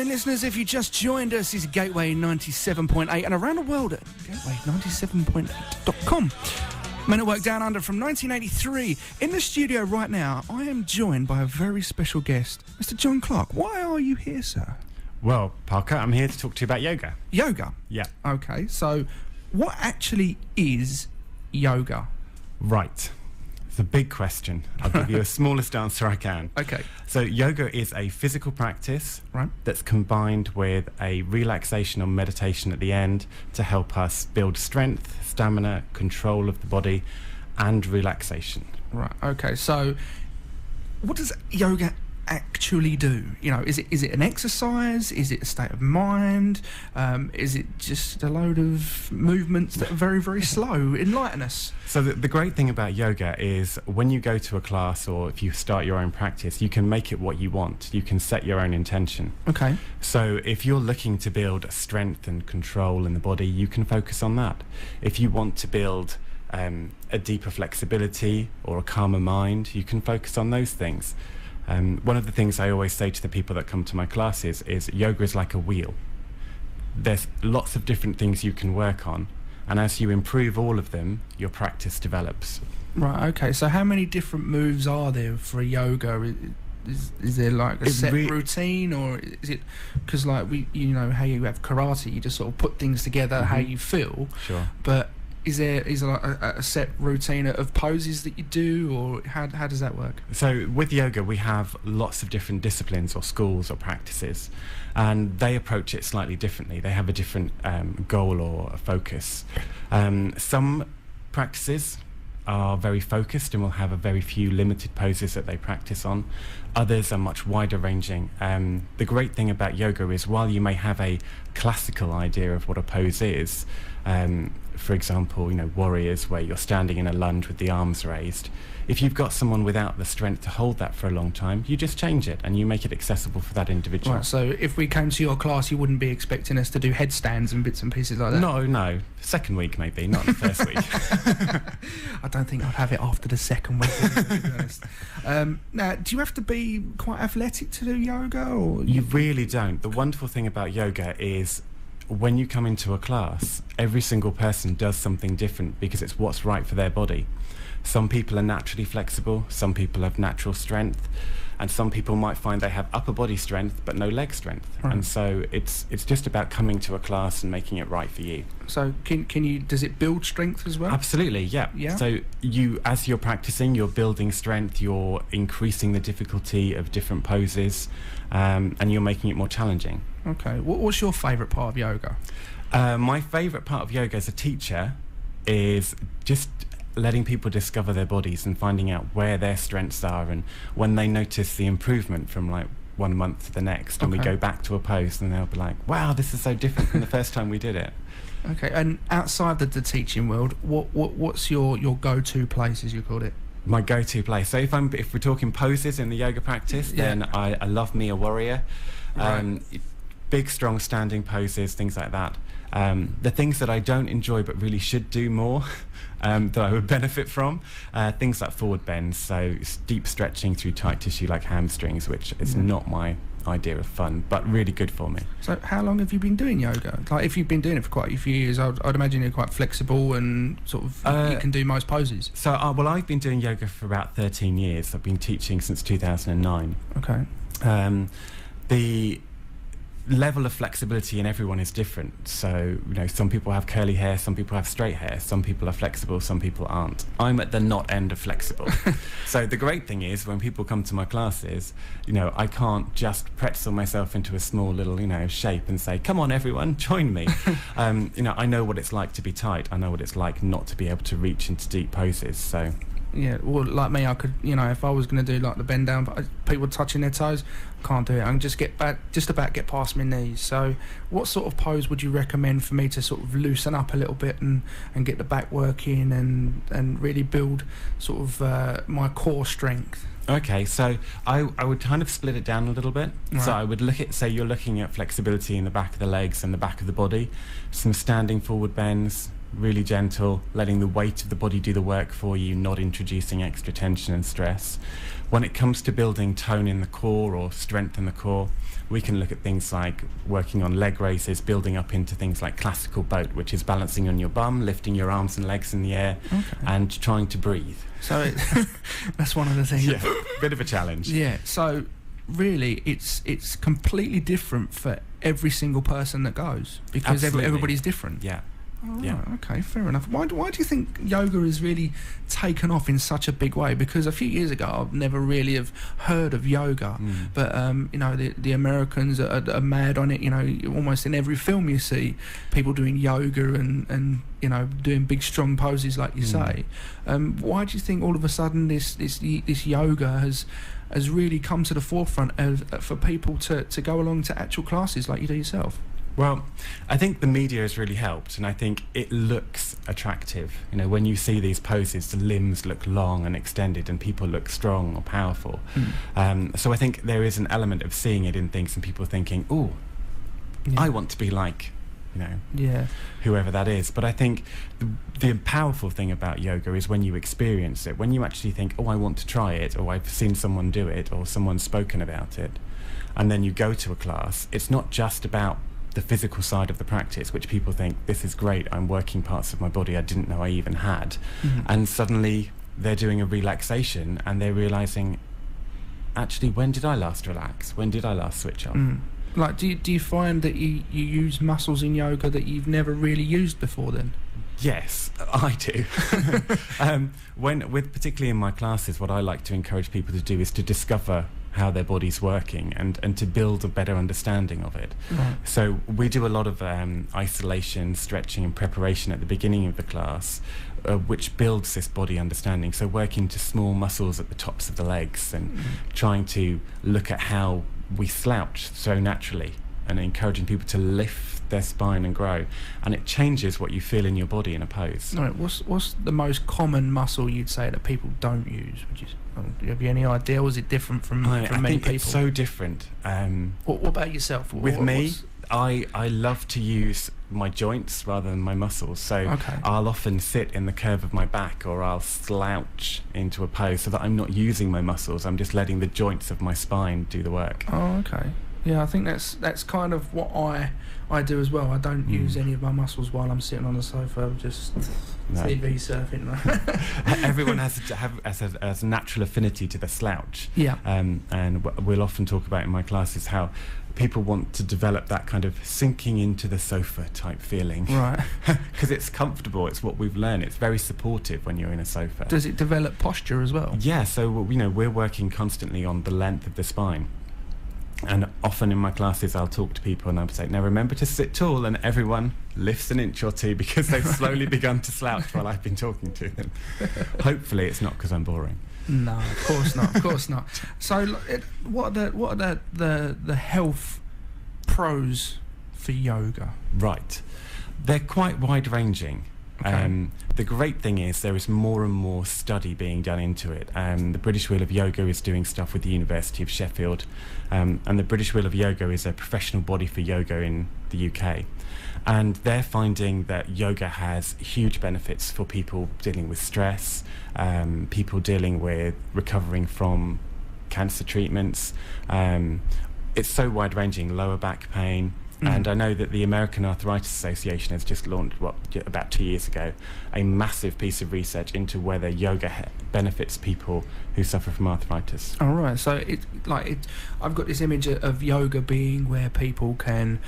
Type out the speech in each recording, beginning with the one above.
afternoon, listeners. If you just joined us, this is Gateway 97.8 and around the world at gateway97.8.com. Men at Work Down Under from 1983. In the studio right now, I am joined by a very special guest, Mr. John Clark. Why are you here, sir? Well, Parker, I'm here to talk to you about yoga. Yoga? Yeah. Okay, so what actually is yoga? Right. It's a big question. I'll give you the smallest answer I can. Okay. So yoga is a physical practice that's combined with a relaxation or meditation at the end to help us build strength, stamina, control of the body, and relaxation. Right, okay. So what does yoga actually do? You know, is it an exercise? Is it a state of mind? Is it just a load of movements that are very, very slow? Enlighten us. So the great thing about yoga is when you go to a class or if you start your own practice, you can make it what you want. You can set your own intention. Okay. So if you're looking to build strength and control in the body, you can focus on that. If you want to build a deeper flexibility or a calmer mind, you can focus on those things. One of the things I always say to the people that come to my classes is yoga is like a wheel. There's lots of different things you can work on, and as you improve all of them, your practice develops. Right, okay. So how many different moves are there for yoga? Is there like a set routine, or is it, because like you know how you have karate, you just sort of put things together how you feel. Sure. But is there like a set routine of poses that you do, or how does that work? So with yoga, we have lots of different disciplines or schools or practices, and they approach it slightly differently. They have a different goal or a focus. Some practices are very focused and will have a very few limited poses that they practice on. Others are much wider ranging. The great thing about yoga is while you may have a classical idea of what a pose is, for example, you know, warriors where you're standing in a lunge with the arms raised, if you've got someone without the strength to hold that for a long time, you just change it and you make it accessible for that individual. Right, so if we came to your class, you wouldn't be expecting us to do headstands and bits and pieces like that? No. Second week maybe, not the first week. I don't think I'd have it after the second week, to be honest. Now, do you have to be quite athletic to do yoga? Or you really don't. The wonderful thing about yoga is when you come into a class, every single person does something different because it's what's right for their body. Some people are naturally flexible, some people have natural strength, and some people might find they have upper body strength but no leg strength. Right. And so it's just about coming to a class and making it right for you. So does it build strength as well? Absolutely, yeah. So as you're practicing, you're building strength, you're increasing the difficulty of different poses, and you're making it more challenging. Okay. What's your favourite part of yoga? My favourite part of yoga as a teacher is just letting people discover their bodies and finding out where their strengths are, and when they notice the improvement from like 1 month to the next, and we go back to a pose and they'll be like, wow, this is so different from the first time we did it. Okay, and outside the teaching world, what's your go-to place, as you called it? My go-to place. So if we're talking poses in the yoga practice, then I love me a warrior. Big, strong standing poses, things like that. The things that I don't enjoy but really should do more, that I would benefit from, things like forward bends, so deep stretching through tight tissue like hamstrings, which is not my idea of fun, but really good for me. So how long have you been doing yoga? Like, if you've been doing it for quite a few years, I'd imagine you're quite flexible and sort of you can do most poses. So well, I've been doing yoga for about 13 years. I've been teaching since 2009. Okay. The level of flexibility in everyone is different. So, you know, some people have curly hair, some people have straight hair, some people are flexible, some people aren't. I'm at the not end of flexible. So the great thing is when people come to my classes, you know, I can't just pretzel myself into a small little, you know, shape and say, come on everyone, join me. You know, I know what it's like to be tight. I know what it's like not to be able to reach into deep poses. So yeah, well, like me, I could, you know, if I was going to do like the bend down, but people touching their toes, I can't do it. I can just about get past my knees. So what sort of pose would you recommend for me to sort of loosen up a little bit and get the back working and really build sort of my core strength? Okay, so I would kind of split it down a little bit. Right. So I would look at, say you're looking at flexibility in the back of the legs and the back of the body, some standing forward bends, really gentle, letting the weight of the body do the work for you, not introducing extra tension and stress. When it comes to building tone in the core or strength in the core, we can look at things like working on leg raises, building up into things like classical boat, which is balancing on your bum, lifting your arms and legs in the air, and trying to breathe. So that's one of the things. Yeah, bit of a challenge. Yeah, so really it's completely different for every single person that goes, because everybody's different. Yeah. Oh, right, okay, fair enough. Why do you think yoga has really taken off in such a big way? Because a few years ago, I've never really have heard of yoga, but you know, the Americans are mad on it. You know, almost in every film you see people doing yoga and you know, doing big strong poses like you say. Why do you think all of a sudden this yoga has really come to the forefront for people to go along to actual classes like you do yourself? Well, I think the media has really helped, and I think it looks attractive. You know, when you see these poses, the limbs look long and extended, and people look strong or powerful. So I think there is an element of seeing it in things and people thinking, "Oh, I want to be like, you know, whoever that is." But I think the powerful thing about yoga is when you experience it, when you actually think, "Oh, I want to try it," or "I've seen someone do it," or "Someone's spoken about it," and then you go to a class. It's not just about the physical side of the practice, which people think, this is great, I'm working parts of my body I didn't know I even had. And suddenly they're doing a relaxation and they're realizing, actually, when did I last relax? When did I last switch off? Like, do you find that you use muscles in yoga that you've never really used before then? Yes, I do. Particularly in my classes, what I like to encourage people to do is to discover how their body's working and to build a better understanding of it. So we do a lot of isolation, stretching and preparation at the beginning of the class, which builds this body understanding. So working to small muscles at the tops of the legs and trying to look at how we slouch so naturally and encouraging people to lift their spine and grow, and it changes what you feel in your body in a pose. Right, what's the most common muscle you'd say that people don't use? Have you any idea? Was it different from many people? It's so different. What about yourself? With me, I love to use my joints rather than my muscles. So I'll often sit in the curve of my back, or I'll slouch into a pose so that I'm not using my muscles. I'm just letting the joints of my spine do the work. Oh, okay. Yeah, I think that's kind of what I do as well. I don't use any of my muscles while I'm sitting on the sofa, just TV surfing. Everyone has a natural affinity to the slouch. Yeah. And we'll often talk about in my classes how people want to develop that kind of sinking into the sofa type feeling. Right. Because it's comfortable, it's what we've learned, it's very supportive when you're in a sofa. Does it develop posture as well? Yeah, so you know, we're working constantly on the length of the spine. And often in my classes I'll talk to people and I'll say, now remember to sit tall, and everyone lifts an inch or two because they've slowly begun to slouch while I've been talking to them. Hopefully it's not because I'm boring. No, of course not, of course not. So what are the health pros for yoga? Right, they're quite wide-ranging. Okay. The great thing is there is more and more study being done into it. The British Wheel of Yoga is doing stuff with the University of Sheffield, and the British Wheel of Yoga is a professional body for yoga in the UK. And they're finding that yoga has huge benefits for people dealing with stress, people dealing with recovering from cancer treatments. It's so wide-ranging, lower back pain. And I know that the American Arthritis Association has just launched, about 2 years ago, a massive piece of research into whether yoga benefits people who suffer from arthritis. All right, so I've got this image of yoga being where people can,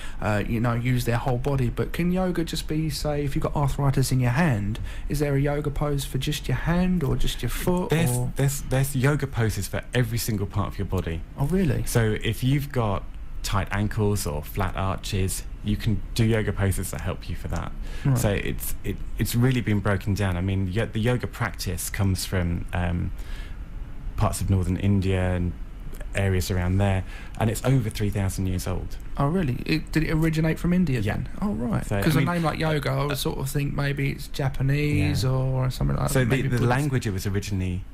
use their whole body. But can yoga just be, say, if you've got arthritis in your hand, is there a yoga pose for just your hand or just your foot? There's yoga poses for every single part of your body. Oh, really? So if you've got tight ankles or flat arches, you can do yoga poses that help you for that. Right. So it's really been broken down. I mean, the yoga practice comes from parts of northern India and areas around there, and it's over 3,000 years old. Oh, really? Did it originate from India then? Oh, right. Because a name like yoga, I would sort of think maybe it's Japanese or something like that. So the language it was originally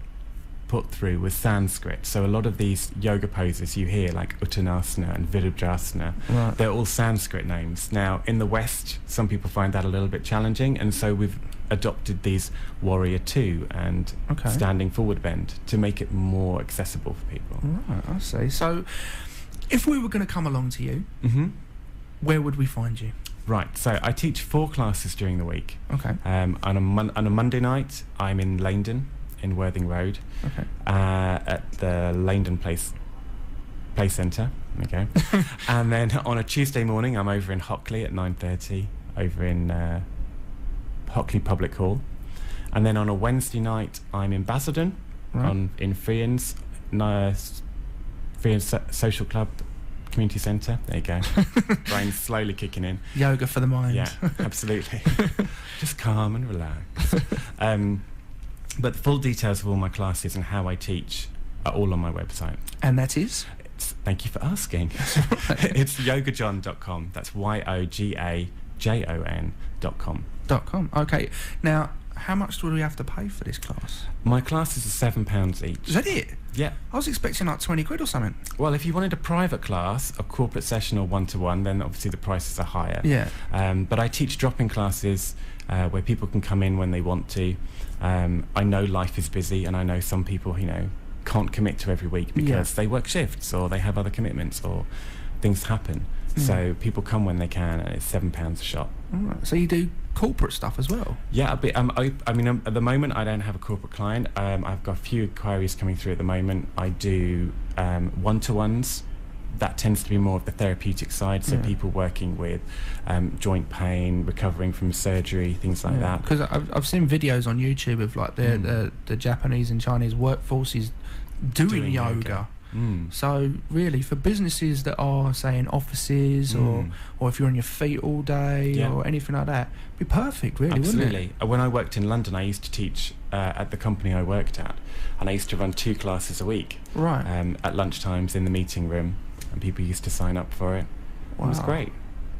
put through was Sanskrit. So a lot of these yoga poses you hear, like Uttanasana and Virudrasana, Right. they're all Sanskrit names. Now, in the West, some people find that a little bit challenging, and so we've adopted these Warrior 2 and Okay. Standing Forward Bend to make it more accessible for people. Right, I see. So, if we were going to come along to you, Mm-hmm. where would we find you? Right, so I teach 4 classes during the week. Okay. On a Monday night, I'm in Leindon, in Worthing Road, Okay. at the Leindon Play Centre. Okay. And then on a Tuesday morning, I'm over in Hockley at 9:30, over in Hockley Public Hall. And then on a Wednesday night, I'm in Basildon, Right. in Friends, Social Club Community Centre. There you go. Brain's slowly kicking in. Yoga for the mind. Yeah, absolutely. Just calm and relax. But the full details of all my classes and how I teach are all on my website. And that is? Thank you for asking. It's YogaJon.com. That's YogaJon.com. .com. Okay. Now, how much do we have to pay for this class? My classes are £7 each. Is that it? Yeah. I was expecting like 20 quid or something. Well, if you wanted a private class, a corporate session or one-to-one, then obviously the prices are higher. Yeah. But I teach drop-in classes where people can come in when they want to. I know life is busy, and I know some people, can't commit to every week because they work shifts or they have other commitments or things happen. So people come when they can, and it's £7 a shot. All right. So you do corporate stuff as well? Yeah, at the moment I don't have a corporate client. I've got a few inquiries coming through at the moment. I do one-to-ones. That tends to be more of the therapeutic side, so people working with joint pain, recovering from surgery, things like that. Because I've seen videos on YouTube of like the Japanese and Chinese workforces doing yoga. So really, for businesses that are, say, in offices or if you're on your feet all day or anything like that, it'd be perfect, really, wouldn't it? Absolutely. When I worked in London, I used to teach at the company I worked at, and I used to run 2 classes a week. Right. At lunchtimes in the meeting room, and people used to sign up for it. Wow. It was great.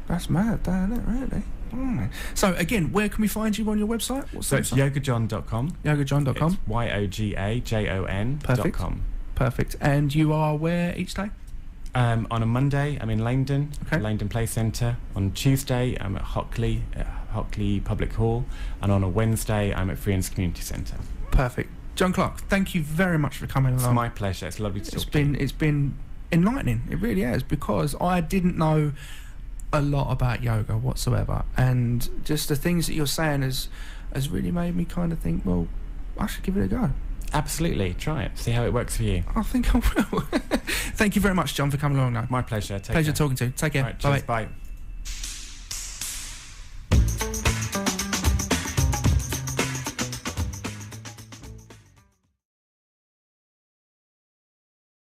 That's mad, isn't it, really? Right. So again, where can we find you on your website? So it's YogaJon.com. YogaJon.com. It's YogaJon.com. Perfect. And you are where each day? On a Monday, I'm in Leindon, Okay. Leindon Play Centre. On Tuesday, I'm at Hockley Public Hall. And on a Wednesday, I'm at Friends Community Centre. Perfect. John Clark, thank you very much for coming along. It's my pleasure. It's lovely to talk to you. It's been enlightening. It really has, because I didn't know a lot about yoga whatsoever, and just the things that you're saying has really made me kind of think, well, I should give it a go. Absolutely. Try it. See how it works for you. I think I will. Thank you very much, John, for coming along now. My pleasure. Take Pleasure care. talking to you. Take care. Right, cheers, Bye. bye.